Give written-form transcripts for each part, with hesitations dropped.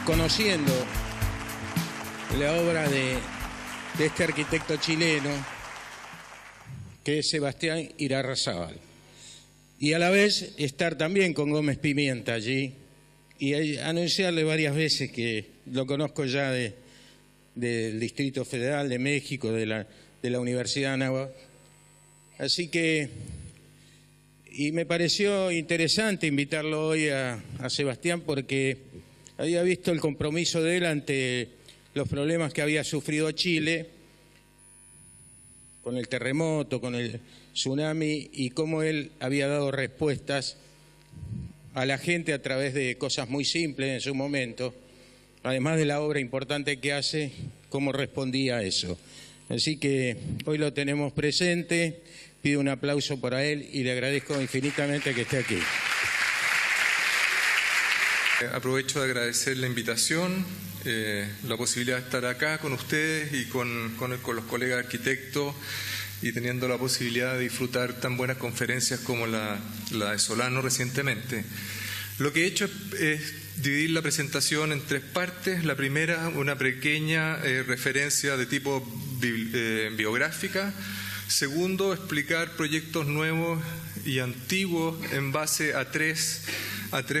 conociendo la obra de este arquitecto chileno, que es Sebastián Irarrázaval. Y a la vez estar también con Gómez Pimienta allí y anunciarle varias veces que lo conozco ya del Distrito Federal de México, de la Universidad de Anáhuac. Así que, y me pareció interesante invitarlo hoy a Sebastián porque había visto el compromiso de él ante los problemas que había sufrido Chile con el terremoto, con el tsunami, y cómo él había dado respuestas a la gente a través de cosas muy simples en su momento, además de la obra importante que hace, cómo respondía a eso. Así que hoy lo tenemos presente, pido un aplauso para él y le agradezco infinitamente que esté aquí. Aprovecho de agradecer la invitación, la posibilidad de estar acá con ustedes y con los colegas arquitectos y teniendo la posibilidad de disfrutar tan buenas conferencias como la de Solano recientemente. Lo que he hecho es dividir la presentación en tres partes. La primera, una pequeña referencia de tipo biográfica. Segundo, explicar proyectos nuevos y antiguos en base a tres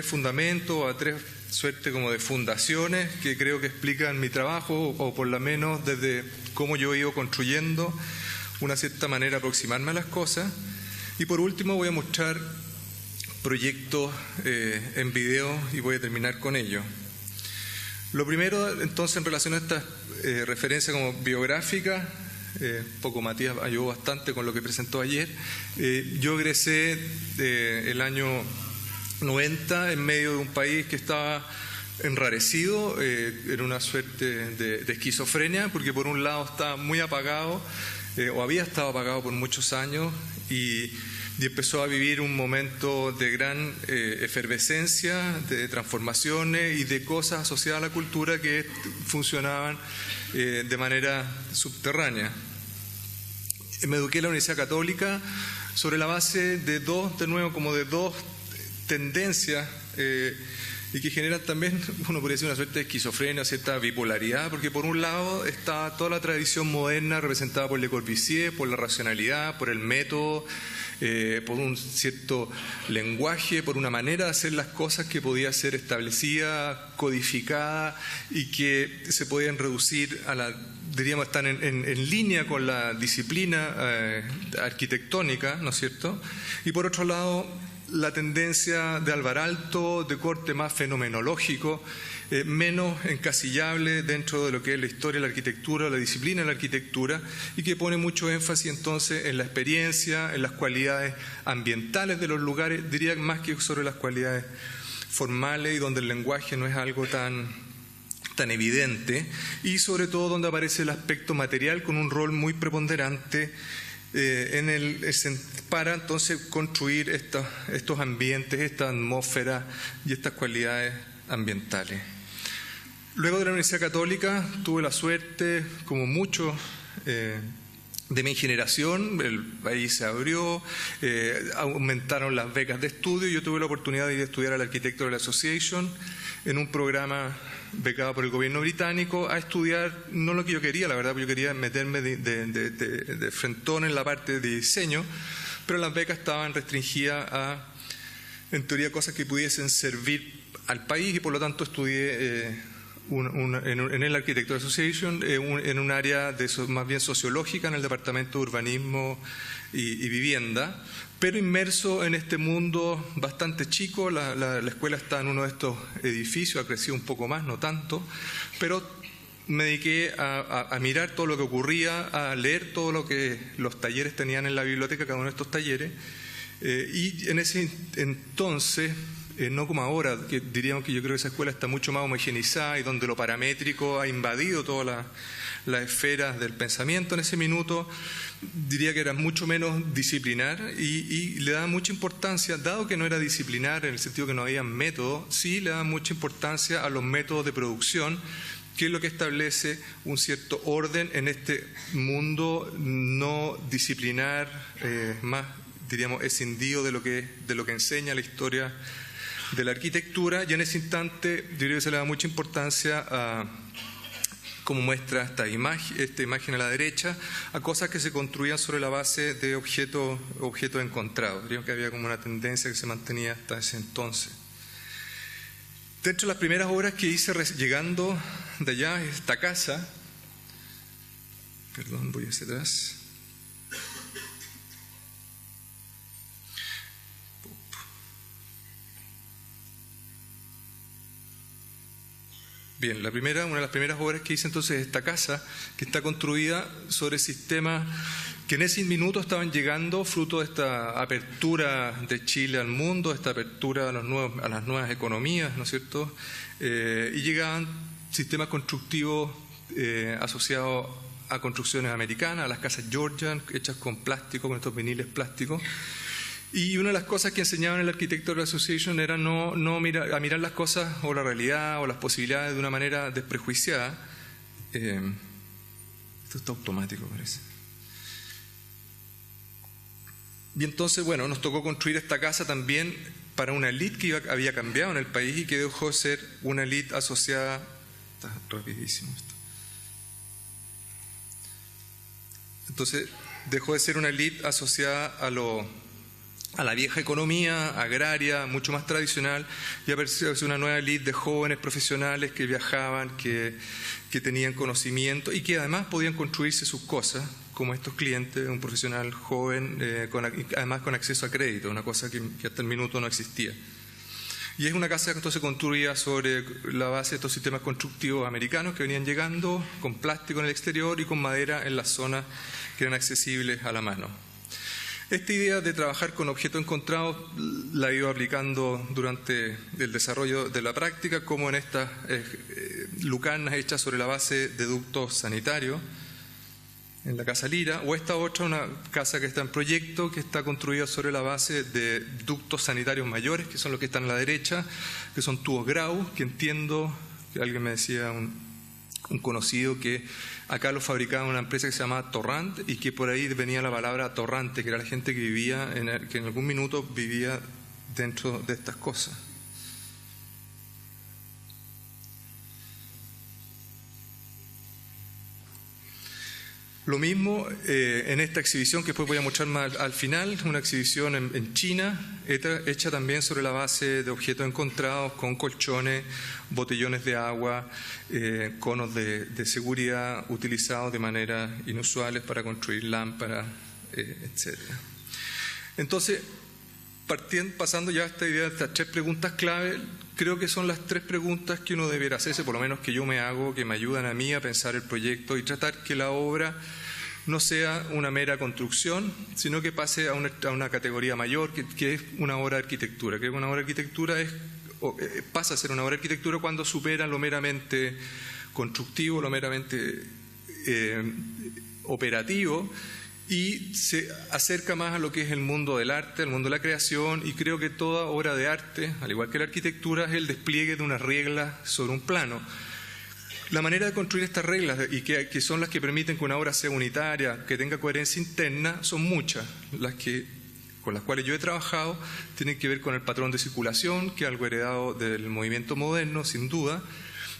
fundamentos, a tres suerte como de fundaciones que creo que explican mi trabajo, o por lo menos desde cómo yo he ido construyendo una cierta manera de aproximarme a las cosas. Y por último voy a mostrar proyectos en video y voy a terminar con ello. Lo primero, entonces, en relación a esta referencia como biográfica, poco Matías ayudó bastante con lo que presentó ayer. Yo egresé el año 90 en medio de un país que estaba enrarecido, en una suerte de esquizofrenia, porque por un lado estaba muy apagado, o había estado apagado por muchos años, y empezó a vivir un momento de gran efervescencia, de transformaciones y de cosas asociadas a la cultura que funcionaban de manera subterránea. Me eduqué en la Universidad Católica sobre la base de dos tendencias y que generan también, uno podría decir, una suerte de esquizofrenia, cierta bipolaridad, porque por un lado está toda la tradición moderna representada por Le Corbusier, por la racionalidad, por el método, por un cierto lenguaje, por una manera de hacer las cosas que podía ser establecida, codificada y que se podían reducir a diríamos, están en línea con la disciplina arquitectónica, ¿no es cierto? Y por otro lado, la tendencia de Alvaralto, de corte más fenomenológico, menos encasillable dentro de lo que es la historia de la arquitectura, la disciplina de la arquitectura, y que pone mucho énfasis entonces en la experiencia, en las cualidades ambientales de los lugares, diría más que sobre las cualidades formales, y donde el lenguaje no es algo tan evidente, y sobre todo donde aparece el aspecto material con un rol muy preponderante para entonces construir estos ambientes, esta atmósfera y estas cualidades ambientales. Luego de la Universidad Católica tuve la suerte, como muchos de mi generación, el país se abrió, aumentaron las becas de estudio y yo tuve la oportunidad de ir a estudiar al Architectural Association en un programa becado por el gobierno británico, a estudiar, no lo que yo quería, la verdad, porque yo quería meterme de frentón en la parte de diseño, pero las becas estaban restringidas a, en teoría, cosas que pudiesen servir al país, y por lo tanto estudié en el Architectural Association en un área más bien sociológica, en el departamento de urbanismo y vivienda, pero inmerso en este mundo bastante chico. La escuela está en uno de estos edificios, ha crecido un poco más, no tanto, pero me dediqué a mirar todo lo que ocurría, a leer todo lo que los talleres tenían en la biblioteca, cada uno de estos talleres, y en ese entonces, no como ahora, que diríamos que yo creo que esa escuela está mucho más homogeneizada y donde lo paramétrico ha invadido todas las esferas del pensamiento. En ese minuto diría que era mucho menos disciplinar y le daba mucha importancia, dado que no era disciplinar en el sentido que no había método, sí le daba mucha importancia a los métodos de producción, que es lo que establece un cierto orden en este mundo no disciplinar, más, diríamos, escindido de lo que enseña la historia de la arquitectura, y en ese instante yo creo que se le da mucha importancia a, como muestra esta imagen a la derecha, a cosas que se construían sobre la base de objetos encontrados. Creo que había como una tendencia que se mantenía hasta ese entonces. Dentro de las primeras obras que hice llegando de allá, esta casa, perdón, voy hacia atrás. Bien, una de las primeras obras que hice entonces es esta casa, que está construida sobre sistemas que en ese minuto estaban llegando fruto de esta apertura de Chile al mundo, esta apertura a las nuevas economías, ¿no es cierto? Y llegaban sistemas constructivos asociados a construcciones americanas, a las casas Georgian, hechas con plástico, con estos viniles plásticos. Y una de las cosas que enseñaban en el Architectural Association era no mirar las cosas o la realidad o las posibilidades de una manera desprejuiciada. Esto está automático, parece. Y entonces, bueno, nos tocó construir esta casa también para una élite que había cambiado en el país y que dejó de ser una élite asociada. Está rapidísimo esto. Entonces, dejó de ser una élite asociada a la vieja economía agraria, mucho más tradicional, y apareció una nueva élite de jóvenes profesionales que viajaban, que tenían conocimiento y que además podían construirse sus cosas, como estos clientes, un profesional joven, además con acceso a crédito, una cosa que hasta el minuto no existía. Y es una casa que entonces construía sobre la base de estos sistemas constructivos americanos que venían llegando, con plástico en el exterior y con madera en las zonas que eran accesibles a la mano. Esta idea de trabajar con objetos encontrados la he ido aplicando durante el desarrollo de la práctica, como en estas lucarnas hechas sobre la base de ductos sanitarios, en la Casa Lira, o esta otra, una casa que está en proyecto, que está construida sobre la base de ductos sanitarios mayores, que son los que están a la derecha, que son tubos Grau, que entiendo, que alguien me decía, un conocido, que acá lo fabricaba una empresa que se llama Torrant, y que por ahí venía la palabra torrante, que era la gente que vivía, que en algún minuto vivía dentro de estas cosas. Lo mismo en esta exhibición que después voy a mostrar más al final, una exhibición en China, hecha también sobre la base de objetos encontrados, con colchones, botellones de agua, conos de seguridad utilizados de manera inusuales para construir lámparas, etc. Entonces, pasando ya a esta idea de estas tres preguntas clave, creo que son las tres preguntas que uno debería hacerse, por lo menos que yo me hago, que me ayudan a mí a pensar el proyecto y tratar que la obra no sea una mera construcción, sino que pase a una categoría mayor, que es una obra de arquitectura. Creo que una obra de arquitectura pasa a ser una obra de arquitectura cuando supera lo meramente constructivo, lo meramente operativo, y se acerca más a lo que es el mundo del arte, el mundo de la creación, y creo que toda obra de arte, al igual que la arquitectura, es el despliegue de unas reglas sobre un plano. La manera de construir estas reglas, y que son las que permiten que una obra sea unitaria, que tenga coherencia interna, son muchas. Con las cuales yo he trabajado tienen que ver con el patrón de circulación, que es algo heredado del movimiento moderno, sin duda.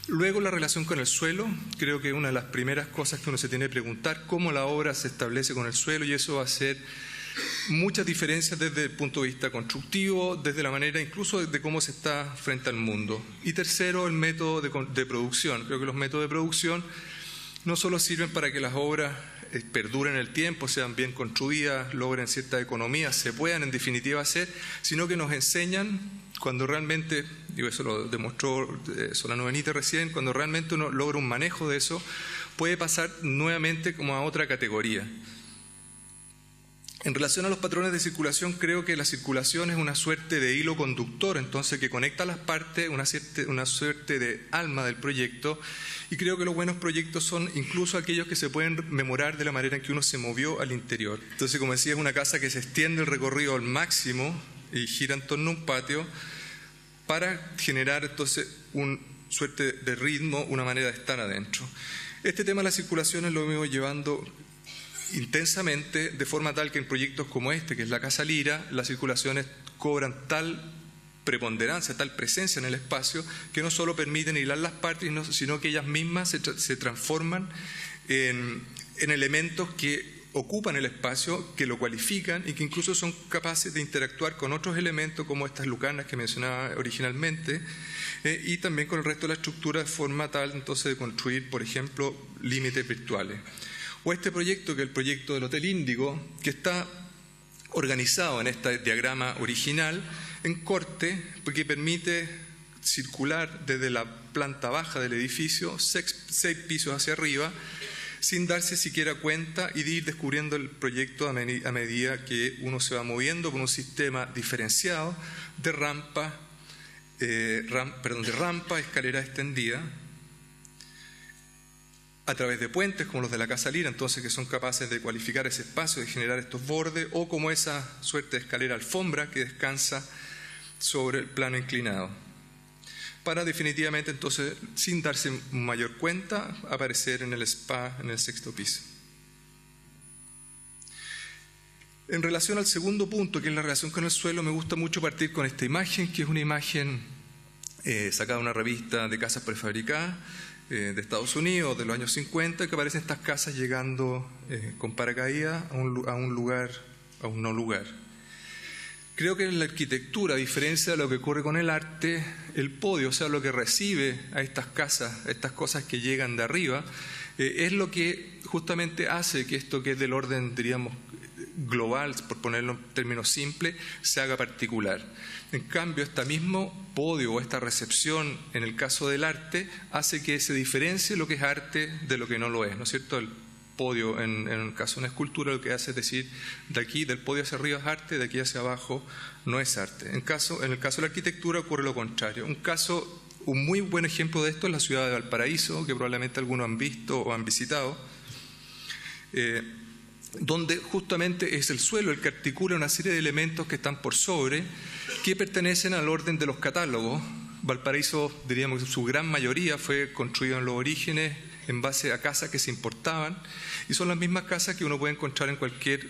Luego, la relación con el suelo, creo que es una de las primeras cosas que uno se tiene que preguntar, cómo la obra se establece con el suelo, y eso va a hacer muchas diferencias desde el punto de vista constructivo, desde la manera incluso de cómo se está frente al mundo. Y tercero, el método de producción. Creo que los métodos de producción no solo sirven para que las obras perduren en el tiempo, sean bien construidas, logren cierta economía, se puedan en definitiva hacer, sino que nos enseñan cuando realmente, digo, eso lo demostró Solano Benítez recién, cuando realmente uno logra un manejo de eso, puede pasar nuevamente como a otra categoría. En relación a los patrones de circulación, creo que la circulación es una suerte de hilo conductor, entonces que conecta las partes, una suerte de alma del proyecto, y creo que los buenos proyectos son incluso aquellos que se pueden memorar de la manera en que uno se movió al interior. Entonces, como decía, es una casa que se extiende el recorrido al máximo y gira en torno a un patio para generar entonces una suerte de ritmo, una manera de estar adentro. Este tema de la circulación lo hemos llevando intensamente, de forma tal que en proyectos como este, que es la Casa Lira, las circulaciones cobran tal preponderancia, tal presencia en el espacio, que no solo permiten hilar las partes, sino que ellas mismas se transforman en elementos que ocupan el espacio, que lo cualifican y que incluso son capaces de interactuar con otros elementos como estas lucarnas que mencionaba originalmente, y también con el resto de la estructura de forma tal entonces de construir, por ejemplo, límites virtuales. O este proyecto, que es el proyecto del Hotel Índigo, que está organizado en este diagrama original en corte, porque permite circular desde la planta baja del edificio 6 pisos hacia arriba, sin darse siquiera cuenta y de ir descubriendo el proyecto a medida que uno se va moviendo por un sistema diferenciado de rampa, escalera extendida, a través de puentes como los de la Casa Lira, entonces, que son capaces de cualificar ese espacio, de generar estos bordes, o como esa suerte de escalera alfombra que descansa sobre el plano inclinado, para definitivamente entonces, sin darse mayor cuenta, aparecer en el spa en el 6º piso. En relación al segundo punto, que es la relación con el suelo, me gusta mucho partir con esta imagen, que es una imagen sacada de una revista de casas prefabricadas de Estados Unidos, de los años 50, que aparecen estas casas llegando con paracaídas a un lugar, a un no lugar. Creo que en la arquitectura, a diferencia de lo que ocurre con el arte, el podio, o sea, lo que recibe a estas casas, a estas cosas que llegan de arriba, es lo que justamente hace que esto, que es del orden, diríamos, global, por ponerlo en términos simples, se haga particular. En cambio, este mismo podio o esta recepción, en el caso del arte, hace que se diferencie lo que es arte de lo que no lo es, ¿no es cierto? El podio, en el caso de una escultura, lo que hace es decir, de aquí, del podio hacia arriba es arte, de aquí hacia abajo no es arte. En el caso de la arquitectura ocurre lo contrario. Un muy buen ejemplo de esto es la ciudad de Valparaíso, que probablemente algunos han visto o han visitado, donde justamente es el suelo el que articula una serie de elementos que están por sobre, que pertenecen al orden de los catálogos. Valparaíso, diríamos que su gran mayoría fue construido en los orígenes en base a casas que se importaban, y son las mismas casas que uno puede encontrar en cualquier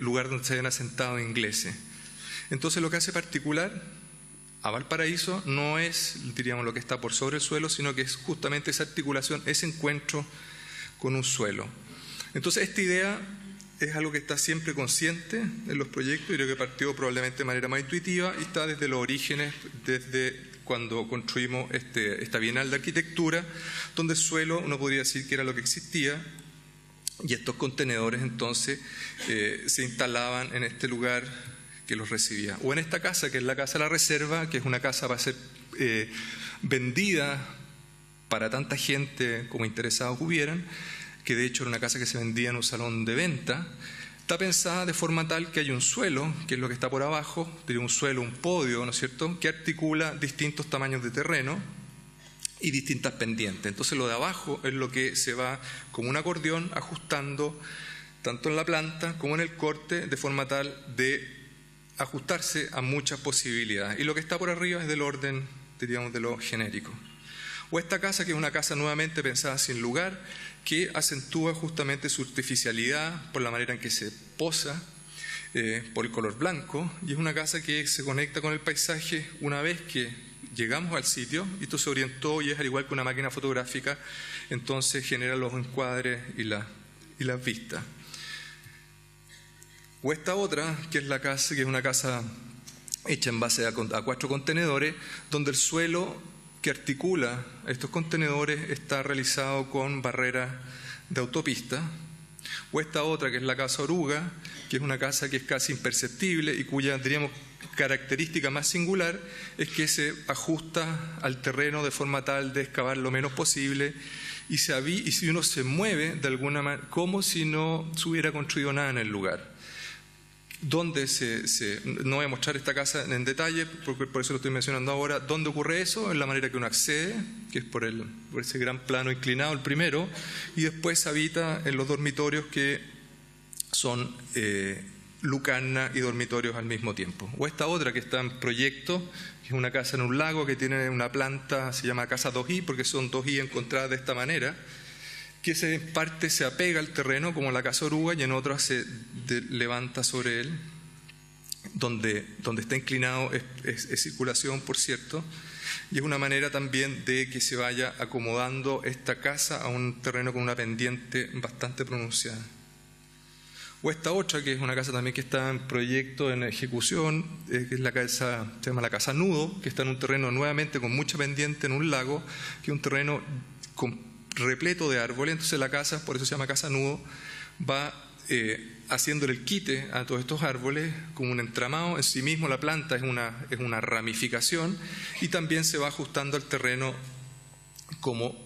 lugar donde se hayan asentado ingleses. Entonces, lo que hace particular a Valparaíso no es, diríamos, lo que está por sobre el suelo, sino que es justamente esa articulación, ese encuentro con un suelo. Entonces, esta idea es algo que está siempre consciente en los proyectos, y creo que partió probablemente de manera más intuitiva y está desde los orígenes, desde cuando construimos esta Bienal de Arquitectura, donde el suelo uno podría decir que era lo que existía, y estos contenedores entonces se instalaban en este lugar que los recibía. O en esta casa, que es la Casa de la Reserva, que es una casa para ser vendida para tanta gente como interesados hubieran, que de hecho era una casa que se vendía en un salón de venta. Está pensada de forma tal que hay un suelo, que es lo que está por abajo, tiene un suelo, un podio, ¿no es cierto?, que articula distintos tamaños de terreno y distintas pendientes. Entonces lo de abajo es lo que se va como un acordeón ajustando tanto en la planta como en el corte, de forma tal de ajustarse a muchas posibilidades. Y lo que está por arriba es del orden, diríamos, de lo genérico. O esta casa, que es una casa nuevamente pensada sin lugar, que acentúa justamente su artificialidad por la manera en que se posa, por el color blanco, y es una casa que se conecta con el paisaje una vez que llegamos al sitio, y esto se orientó y es al igual que una máquina fotográfica, entonces genera los encuadres y las vistas. O esta otra, que es la casa, que es una casa hecha en base a 4 contenedores, donde el suelo que articula estos contenedores está realizado con barreras de autopista. O esta otra, que es la Casa Oruga, que es una casa que es casi imperceptible y cuya, diríamos, característica más singular es que se ajusta al terreno de forma tal de excavar lo menos posible, y si uno se mueve de alguna manera, como si no se hubiera construido nada en el lugar. ¿Dónde no voy a mostrar esta casa en detalle, porque por eso lo estoy mencionando ahora? ¿Dónde ocurre eso? En la manera que uno accede, que es por ese gran plano inclinado, el primero, y después habita en los dormitorios que son lucarna y dormitorios al mismo tiempo. O esta otra que está en proyecto, que es una casa en un lago que tiene una planta, se llama casa 2i, porque son 2i encontradas de esta manera, que en parte se apega al terreno como la Casa Oruga y en otras se levanta sobre él donde está inclinado es circulación, por cierto, y es una manera también de que se vaya acomodando esta casa a un terreno con una pendiente bastante pronunciada. O esta otra, que es una casa también que está en proyecto, en ejecución, que es la casa, se llama la Casa Nudo, que está en un terreno nuevamente con mucha pendiente en un lago, que es un terreno repleto de árboles. Entonces la casa, por eso se llama Casa Nudo, va haciéndole el quite a todos estos árboles como un entramado. En sí mismo la planta es una ramificación y también se va ajustando al terreno como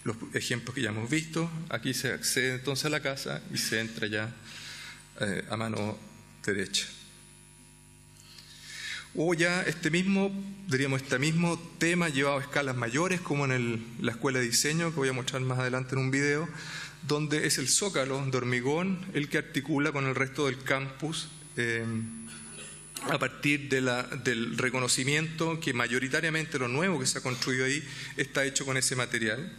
los ejemplos que ya hemos visto. Aquí se accede entonces a la casa y se entra ya a mano derecha. O ya este mismo tema llevado a escalas mayores, como en la escuela de diseño, que voy a mostrar más adelante en un video, donde es el zócalo de hormigón el que articula con el resto del campus a partir del reconocimiento que mayoritariamente lo nuevo que se ha construido ahí está hecho con ese material.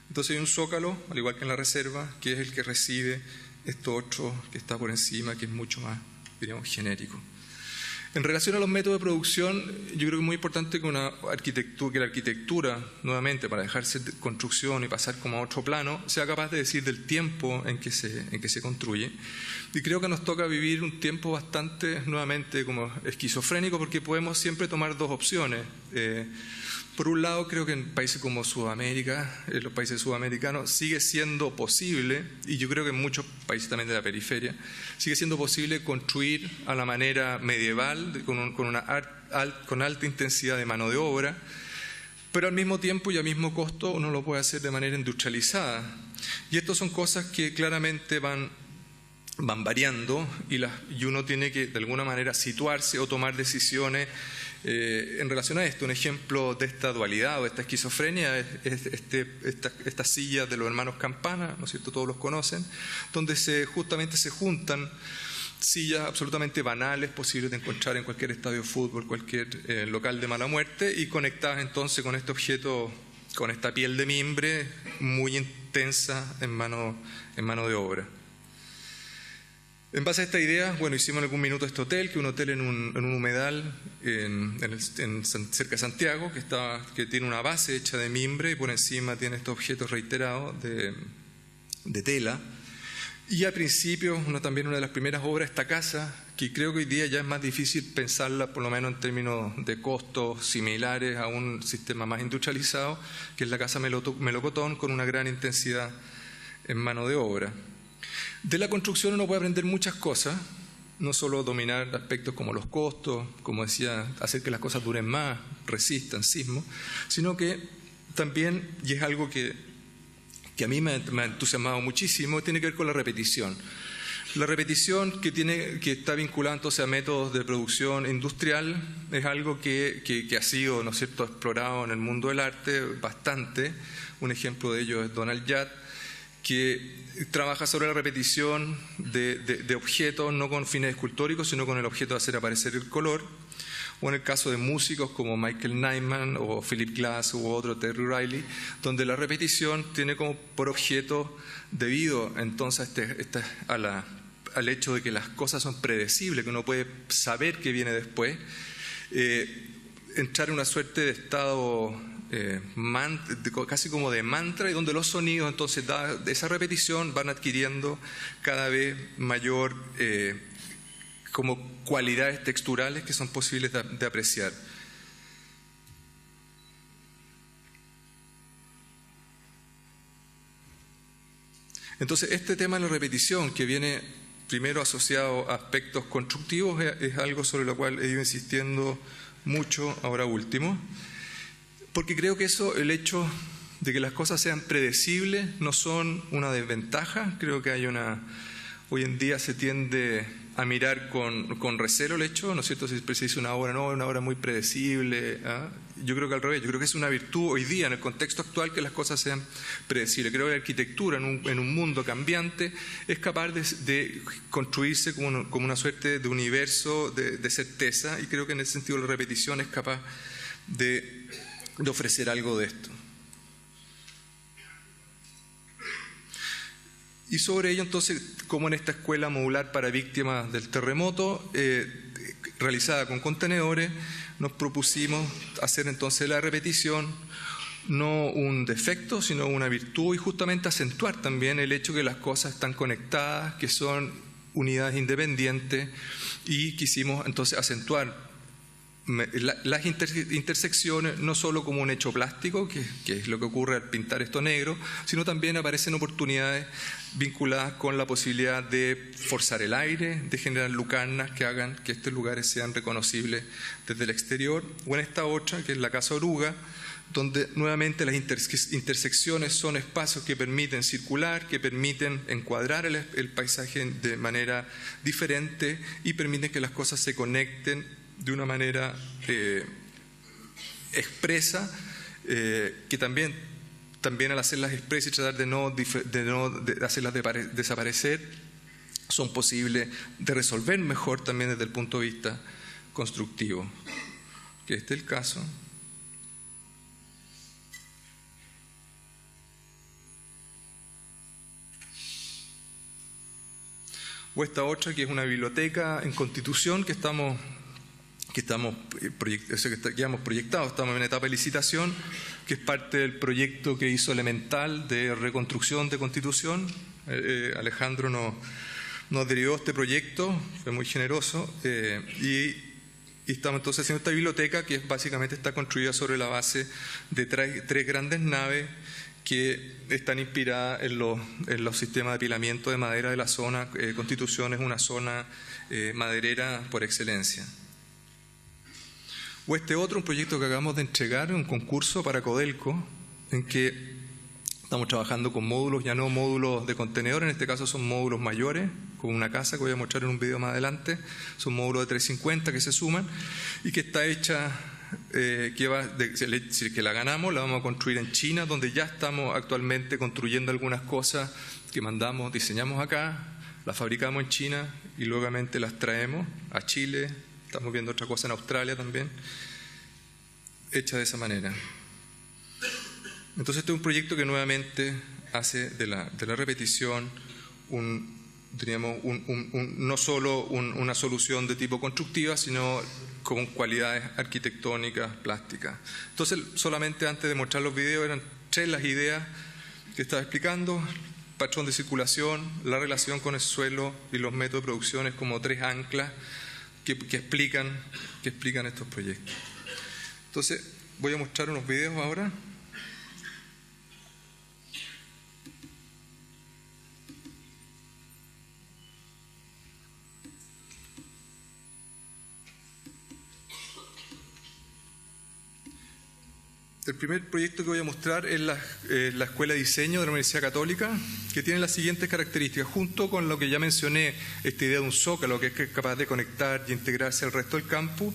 Entonces hay un zócalo, al igual que en la reserva, que es el que recibe esto otro que está por encima, que es mucho más, diríamos, genérico. En relación a los métodos de producción, yo creo que es muy importante que la arquitectura, nuevamente, para dejarse de construcción y pasar como a otro plano, sea capaz de decir del tiempo en que se construye. Y creo que nos toca vivir un tiempo bastante, nuevamente, como esquizofrénico, porque podemos siempre tomar dos opciones. Por un lado, creo que en países como Sudamérica, en los países sudamericanos, sigue siendo posible, y yo creo que en muchos países también de la periferia, sigue siendo posible construir a la manera medieval, con alta intensidad de mano de obra, pero al mismo tiempo y al mismo costo uno lo puede hacer de manera industrializada. Y estas son cosas que claramente van variando y uno tiene que de alguna manera situarse o tomar decisiones en relación a esto. Un ejemplo de esta dualidad o de esta esquizofrenia es estas sillas de los hermanos Campana, ¿no es cierto? Todos los conocen, donde justamente se juntan sillas absolutamente banales, posibles de encontrar en cualquier estadio de fútbol, cualquier local de mala muerte, y conectadas entonces con este objeto, con esta piel de mimbre muy intensa en mano de obra. En base a esta idea, bueno, hicimos en algún minuto este hotel, que es un hotel en un humedal cerca de Santiago, que tiene una base hecha de mimbre y por encima tiene estos objetos reiterados de tela. Y al principio, también una de las primeras obras, esta casa, que creo que hoy día ya es más difícil pensarla, por lo menos en términos de costos similares a un sistema más industrializado, que es la casa Melocotón, con una gran intensidad en mano de obra. De la construcción uno puede aprender muchas cosas, no solo dominar aspectos como los costos, como decía, hacer que las cosas duren más, resistan sismos, sino que también, y es algo que a mí me ha entusiasmado muchísimo, tiene que ver con la repetición. La repetición que está vinculada entonces a métodos de producción industrial es algo que ha sido, ¿no es cierto?, explorado en el mundo del arte bastante. Un ejemplo de ello es Donald Judd, que trabaja sobre la repetición de objetos, no con fines escultóricos, sino con el objeto de hacer aparecer el color. O en el caso de músicos como Michael Nyman o Philip Glass u otro, Terry Riley, donde la repetición tiene como por objeto, debido entonces al hecho de que las cosas son predecibles, que uno puede saber qué viene después, entrar en una suerte de estado casi como de mantra, y donde los sonidos entonces de esa repetición van adquiriendo cada vez mayor como cualidades texturales que son posibles de apreciar. Entonces este tema de la repetición, que viene primero asociado a aspectos constructivos, es algo sobre lo cual he ido insistiendo mucho ahora último, porque creo que el hecho de que las cosas sean predecibles no son una desventaja. Creo que hoy en día se tiende a mirar con recelo el hecho, ¿no es cierto? Si se dice una obra muy predecible, ¿ah? Yo creo que al revés, yo creo que es una virtud hoy día en el contexto actual que las cosas sean predecibles. Creo que la arquitectura en un mundo cambiante es capaz de construirse como una suerte de universo de certeza, y creo que en ese sentido la repetición es capaz de ofrecer algo de esto. Y sobre ello entonces, como en esta escuela modular para víctimas del terremoto, realizada con contenedores, nos propusimos hacer entonces la repetición, no un defecto, sino una virtud, y justamente acentuar también el hecho que las cosas están conectadas, que son unidades independientes, y quisimos entonces acentuar las intersecciones no solo como un hecho plástico, que es lo que ocurre al pintar esto negro, sino también aparecen oportunidades vinculadas con la posibilidad de forzar el aire, de generar lucarnas que hagan que estos lugares sean reconocibles desde el exterior, o en esta otra, que es la Casa Oruga, donde nuevamente las intersecciones son espacios que permiten circular, que permiten encuadrar el paisaje de manera diferente y permiten que las cosas se conecten de una manera expresa, que también al hacerlas expresas y tratar de no hacerlas desaparecer, son posibles de resolver mejor también desde el punto de vista constructivo, que este es el caso. O esta otra, que es una biblioteca en Constitución que hemos proyectado, estamos en etapa de licitación, que es parte del proyecto que hizo Elemental de reconstrucción de Constitución. Alejandro nos derivó este proyecto, fue muy generoso, y estamos entonces haciendo esta biblioteca que básicamente está construida sobre la base de tres grandes naves que están inspiradas en los sistemas de apilamiento de madera de la zona. Constitución es una zona maderera por excelencia. O este otro, un proyecto que acabamos de entregar, un concurso para Codelco, en que estamos trabajando con módulos, ya no módulos de contenedor, en este caso son módulos mayores, con una casa que voy a mostrar en un video más adelante, son módulos de 350 que se suman, y que está hecha, si la ganamos, la vamos a construir en China, donde ya estamos actualmente construyendo algunas cosas que diseñamos acá, las fabricamos en China y luego las traemos a Chile. Estamos viendo otra cosa en Australia también, hecha de esa manera. Entonces este es un proyecto que nuevamente hace de la repetición no solo una solución de tipo constructiva, sino con cualidades arquitectónicas, plásticas. Entonces, solamente antes de mostrar los videos, eran 3 las ideas que estaba explicando: patrón de circulación, la relación con el suelo y los métodos de producción, es como 3 anclas que explican estos proyectos. Entonces, voy a mostrar unos videos ahora. El primer proyecto que voy a mostrar es la Escuela de Diseño de la Universidad Católica, que tiene las siguientes características, junto con lo que ya mencioné, esta idea de un zócalo que es capaz de conectar y integrarse al resto del campus.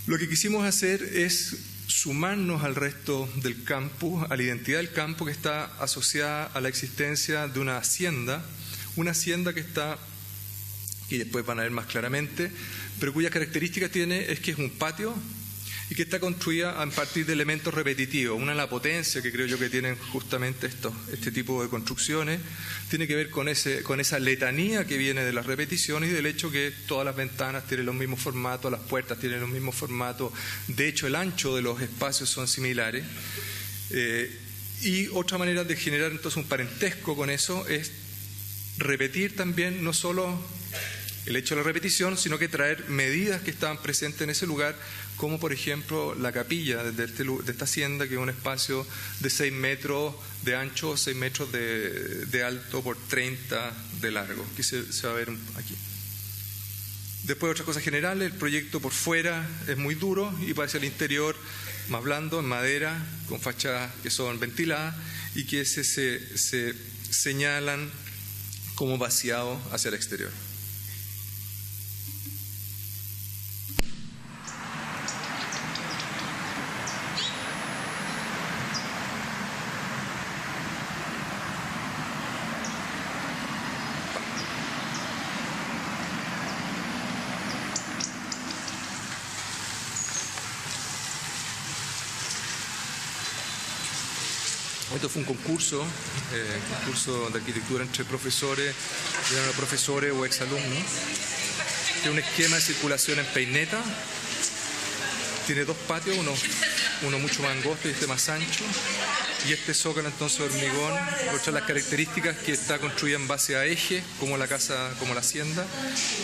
Lo que quisimos hacer es sumarnos al resto del campus, a la identidad del campus, que está asociada a la existencia de una hacienda que después van a ver más claramente, pero cuya característica tiene es que es un patio y que está construida a partir de elementos repetitivos. Una de la potencia que creo yo que tienen justamente este tipo de construcciones tiene que ver con esa letanía que viene de las repeticiones y del hecho que todas las ventanas tienen los mismos formatos, las puertas tienen los mismos formatos, de hecho el ancho de los espacios son similares. Y otra manera de generar entonces un parentesco con eso es repetir también no solo el hecho de la repetición, sino que traer medidas que estaban presentes en ese lugar, como por ejemplo la capilla de esta hacienda, que es un espacio de 6 metros de ancho, 6 metros de alto por 30 de largo, que se va a ver aquí. Después, otras cosas generales: el proyecto por fuera es muy duro y parece el interior más blando, en madera, con fachadas que son ventiladas y que se señalan como vaciados hacia el exterior. Esto fue un concurso de arquitectura entre profesores o exalumnos. que es un esquema de circulación en peineta. Tiene dos patios, uno mucho más angosto y este más ancho. Y este zócalo entonces de hormigón, otra de las características que está construida en base a eje, como la casa, como la hacienda,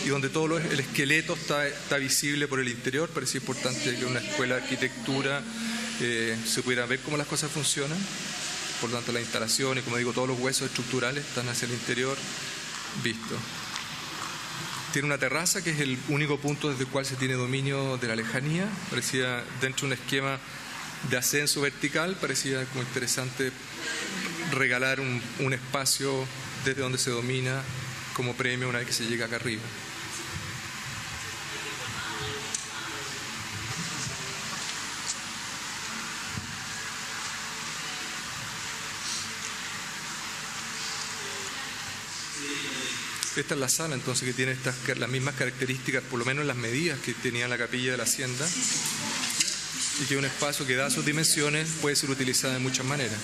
y donde todo el esqueleto está visible por el interior. Parece importante que en una escuela de arquitectura se pudiera ver cómo las cosas funcionan. Por lo tanto, la instalación y, como digo, todos los huesos estructurales están hacia el interior vistos. Tiene una terraza que es el único punto desde el cual se tiene dominio de la lejanía. Parecía dentro de un esquema de ascenso vertical, parecía como interesante regalar un espacio desde donde se domina como premio una vez que se llega acá arriba. Esta es la sala entonces que tiene las mismas características, por lo menos las medidas que tenía la capilla de la hacienda, y que es un espacio que, dadas sus dimensiones, puede ser utilizado de muchas maneras.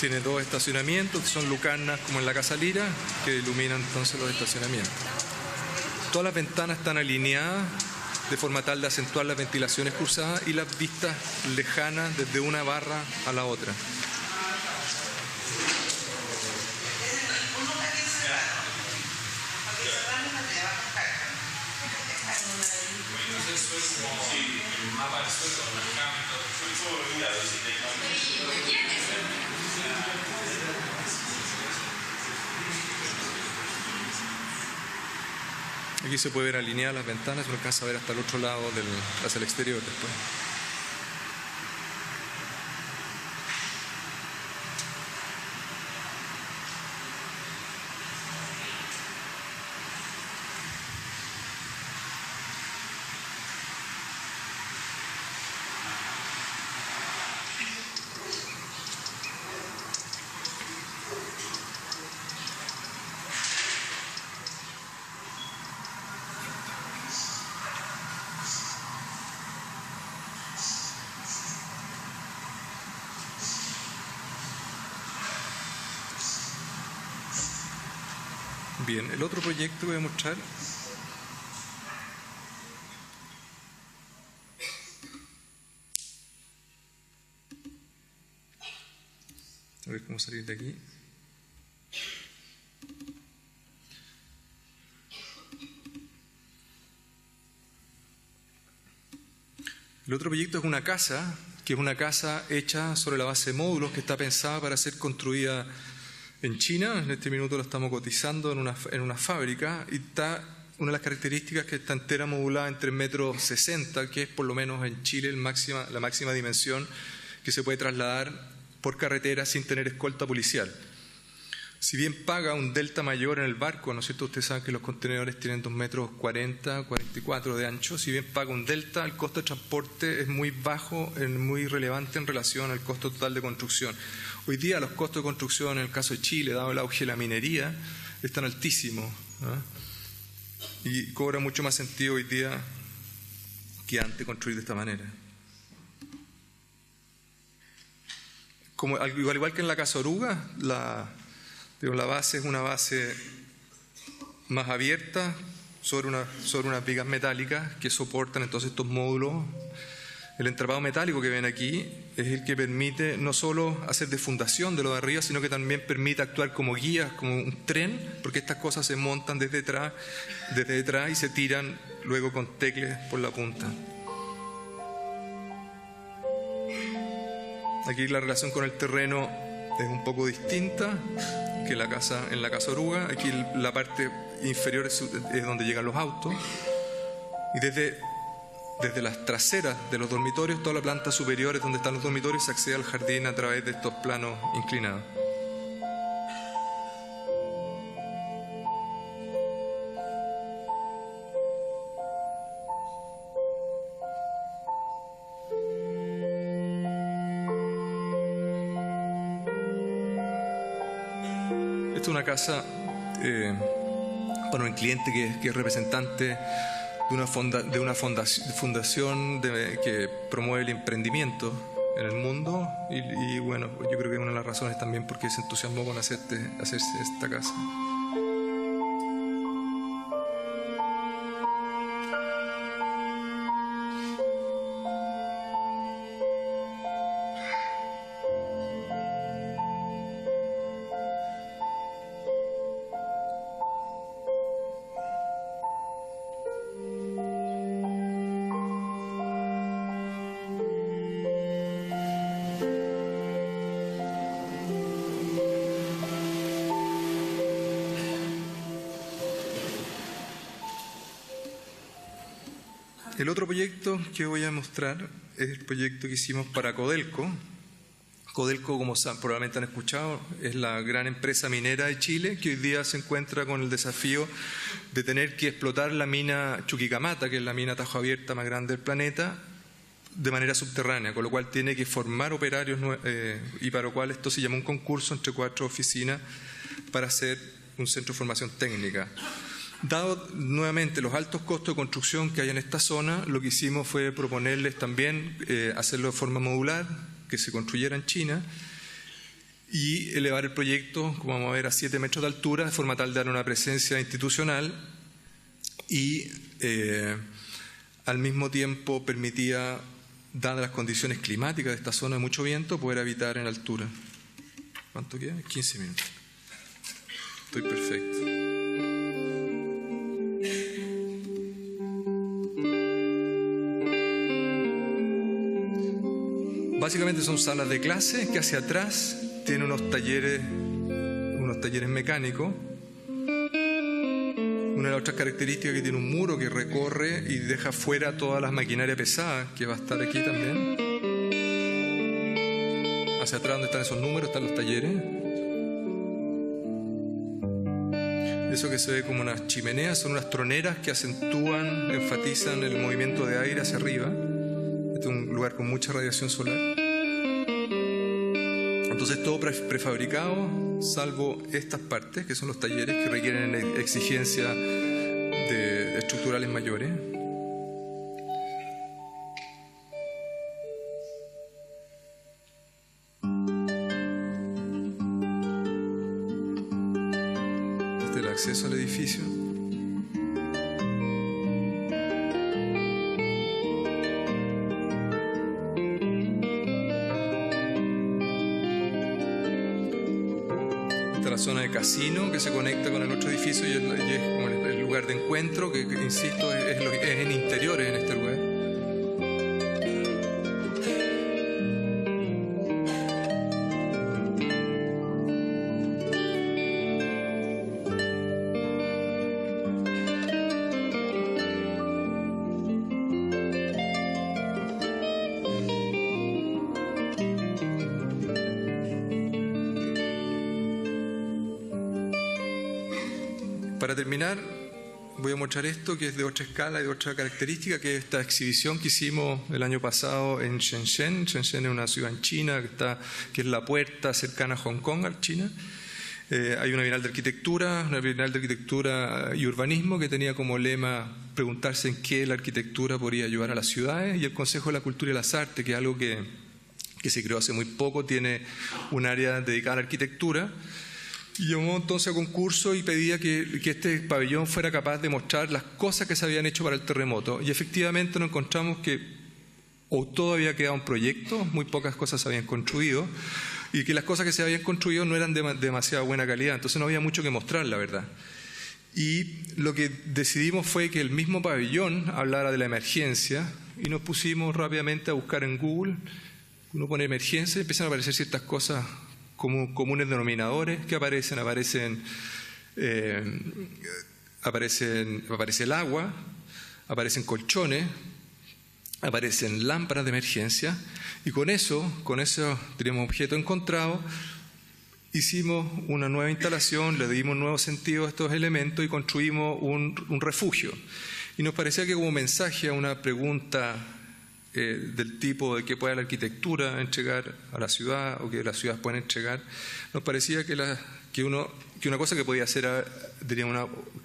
Tiene dos estacionamientos, que son lucarnas como en la Casa Lira, que iluminan entonces los estacionamientos. Todas las ventanas están alineadas de forma tal de acentuar las ventilaciones cruzadas y las vistas lejanas desde una barra a la otra. Aquí se puede ver alineadas las ventanas, uno alcanza a ver hasta el otro lado, hacia el exterior después. Bien, el otro proyecto que voy a mostrar a ver cómo salir de aquí. El otro proyecto es una casa, que es una casa hecha sobre la base de módulos, que está pensada para ser construida en China. En este minuto lo estamos cotizando en una fábrica, y está una de las características que está entera modulada en 3,60 m, que es por lo menos en Chile la máxima dimensión que se puede trasladar por carretera sin tener escolta policial. Si bien paga un delta mayor en el barco, ¿no es cierto? Ustedes saben que los contenedores tienen 2,40 m, 44 de ancho. Si bien paga un delta, el costo de transporte es muy bajo, muy relevante en relación al costo total de construcción. Hoy día los costos de construcción, en el caso de Chile, dado el auge de la minería, están altísimos, ¿no? Y cobra mucho más sentido hoy día que antes construir de esta manera. Al igual que en la Casa Oruga, la base es una base más abierta sobre unas vigas metálicas que soportan entonces estos módulos. El entramado metálico que ven aquí es el que permite no solo hacer de fundación de lo de arriba, sino que también permite actuar como guías, como un tren, porque estas cosas se montan desde detrás y se tiran luego con tecles por la punta. Aquí la relación con el terreno es un poco distinta que en la Casa Oruga. Aquí la parte inferior es donde llegan los autos, y desde las traseras de los dormitorios, toda la planta superior es donde están los dormitorios, se accede al jardín a través de estos planos inclinados. Esta es una casa para un cliente que es representante de una fundación que promueve el emprendimiento en el mundo y bueno, yo creo que es una de las razones también por qué se entusiasmó con hacerse esta casa. El otro proyecto que voy a mostrar es el proyecto que hicimos para Codelco. Codelco, como probablemente han escuchado, es la gran empresa minera de Chile que hoy día se encuentra con el desafío de tener que explotar la mina Chuquicamata, que es la mina a tajo abierta más grande del planeta, de manera subterránea, con lo cual tiene que formar operarios y para lo cual esto se llamó un concurso entre 4 oficinas para hacer un centro de formación técnica. Dado nuevamente los altos costos de construcción que hay en esta zona, lo que hicimos fue proponerles también hacerlo de forma modular, que se construyera en China y elevar el proyecto, como vamos a ver, a 7 metros de altura, de forma tal de dar una presencia institucional y al mismo tiempo permitía, dadas las condiciones climáticas de esta zona de mucho viento, poder habitar en altura. ¿Cuánto queda? 15 minutos. Estoy perfecto. Básicamente son salas de clase que hacia atrás tienen unos talleres mecánicos. Una de las otras características es que tiene un muro que recorre y deja fuera toda la maquinaria pesada que va a estar aquí también. Hacia atrás donde están esos números están los talleres. Eso que se ve como unas chimeneas son unas troneras que acentúan, enfatizan el movimiento de aire hacia arriba. Este es un lugar con mucha radiación solar. Entonces todo prefabricado, salvo estas partes, que son los talleres que requieren exigencias de estructurales mayores. Este es el acceso al edificio. La zona de casino que se conecta con el otro edificio y es como el lugar de encuentro que insisto, es en interiores en este lugar. Para terminar, voy a mostrar esto que es de otra escala y de otra característica, que es esta exhibición que hicimos el año pasado en Shenzhen. Shenzhen es una ciudad en China que es la puerta cercana a Hong Kong, a China. Hay una Bienal de Arquitectura y Urbanismo que tenía como lema preguntarse en qué la arquitectura podría ayudar a las ciudades, y el Consejo de la Cultura y las Artes, que es algo que se creó hace muy poco, tiene un área dedicada a la arquitectura. Y llamó entonces a concurso y pedía que este pabellón fuera capaz de mostrar las cosas que se habían hecho para el terremoto. Y efectivamente nos encontramos que todo había quedado en proyecto, muy pocas cosas se habían construido, y que las cosas que se habían construido no eran de demasiada buena calidad, entonces no había mucho que mostrar, la verdad. Y lo que decidimos fue que el mismo pabellón hablara de la emergencia y nos pusimos rápidamente a buscar en Google. Uno pone emergencia y empiezan a aparecer ciertas cosas como comunes denominadores que aparece el agua, aparecen colchones, aparecen lámparas de emergencia, y con eso teníamos objeto encontrado, hicimos una nueva instalación, le dimos nuevo sentido a estos elementos y construimos un refugio. Y nos parecía que como mensaje a una pregunta del tipo de qué puede la arquitectura entregar a la ciudad o que las ciudades pueden entregar, nos parecía que una cosa que podía hacer,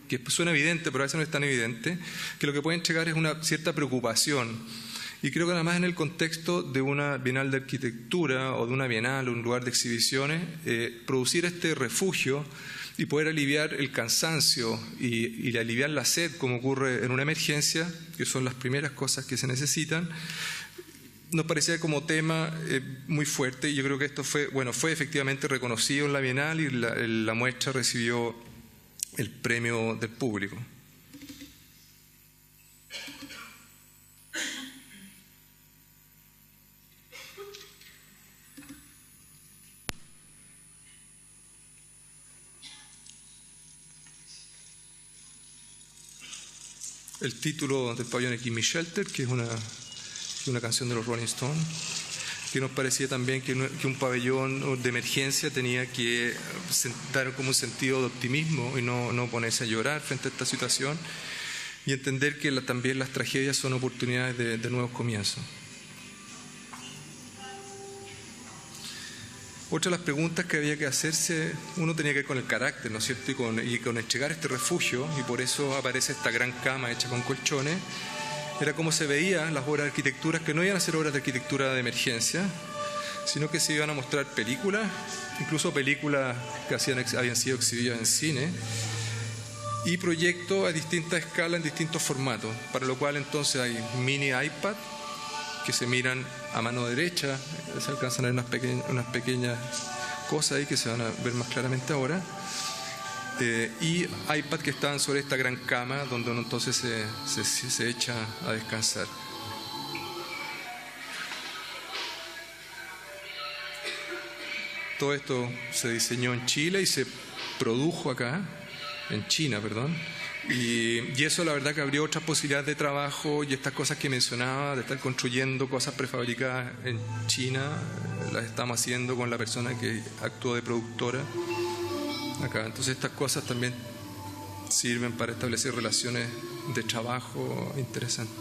que suena evidente pero a veces no es tan evidente, que lo que puede entregar es una cierta preocupación Y creo que además en el contexto de una bienal de arquitectura o de una bienal o un lugar de exhibiciones, producir este refugio y poder aliviar el cansancio y aliviar la sed, como ocurre en una emergencia, que son las primeras cosas que se necesitan, nos parecía como tema muy fuerte, y yo creo que esto fue efectivamente reconocido en la bienal, y la muestra recibió el premio del público. El título del pabellón es Gimme Shelter, que es una canción de los Rolling Stones, que nos parecía también que un pabellón de emergencia tenía que dar como un sentido de optimismo y no ponerse a llorar frente a esta situación, y entender que también las tragedias son oportunidades de nuevos comienzos. Otra de las preguntas que había que hacerse, uno tenía que ver con el carácter, ¿no es cierto?, y con entregar este refugio, y por eso aparece esta gran cama hecha con colchones. Era cómo se veían las obras de arquitectura, que no iban a ser obras de arquitectura de emergencia, sino que se iban a mostrar películas, incluso películas que habían sido exhibidas en cine, y proyectos a distintas escalas, en distintos formatos, para lo cual entonces hay mini iPad, que se miran a mano derecha, se alcanzan a ver unas pequeñas cosas ahí que se van a ver más claramente ahora, y iPad que estaban sobre esta gran cama donde uno entonces se echa a descansar. Todo esto se diseñó en Chile y se produjo acá, en China, perdón. Y eso la verdad que abrió otras posibilidades de trabajo, y estas cosas que mencionaba, de estar construyendo cosas prefabricadas en China, las estamos haciendo con la persona que actuó de productora acá. Entonces estas cosas también sirven para establecer relaciones de trabajo interesantes.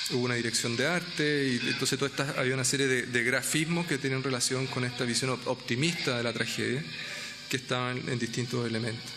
Hubo una dirección de arte, y entonces había una serie de grafismos que tenían relación con esta visión optimista de la tragedia, que estaban en distintos elementos.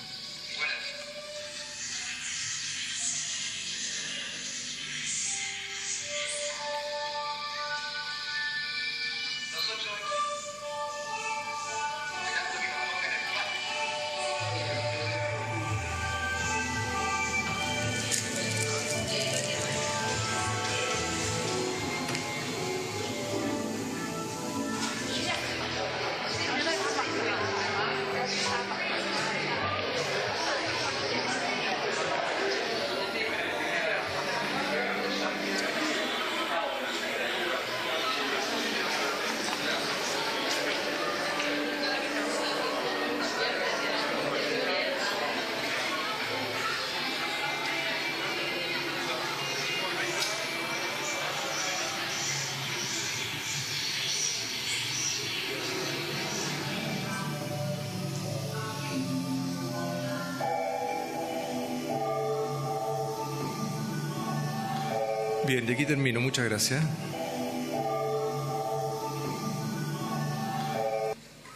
Bien, y aquí termino. Muchas gracias.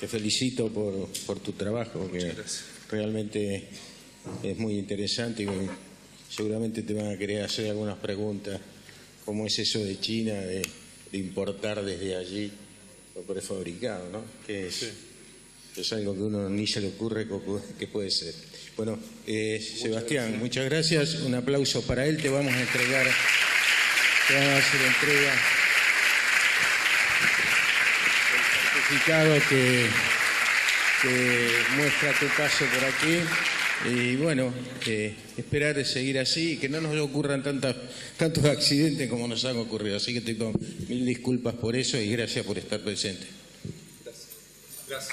Te felicito por tu trabajo, que realmente es muy interesante, y seguramente te van a querer hacer algunas preguntas, cómo es eso de China, de importar desde allí lo prefabricado, ¿no? Que es, es algo que uno ni se le ocurre que puede ser. Bueno, Sebastián, muchas gracias. Un aplauso para él. Te vamos a hacer entrega del certificado que muestra tu paso por aquí. Y bueno, esperar de seguir así y que no nos ocurran tantos accidentes como nos han ocurrido. Así que te pido mil disculpas por eso y gracias por estar presente. Gracias.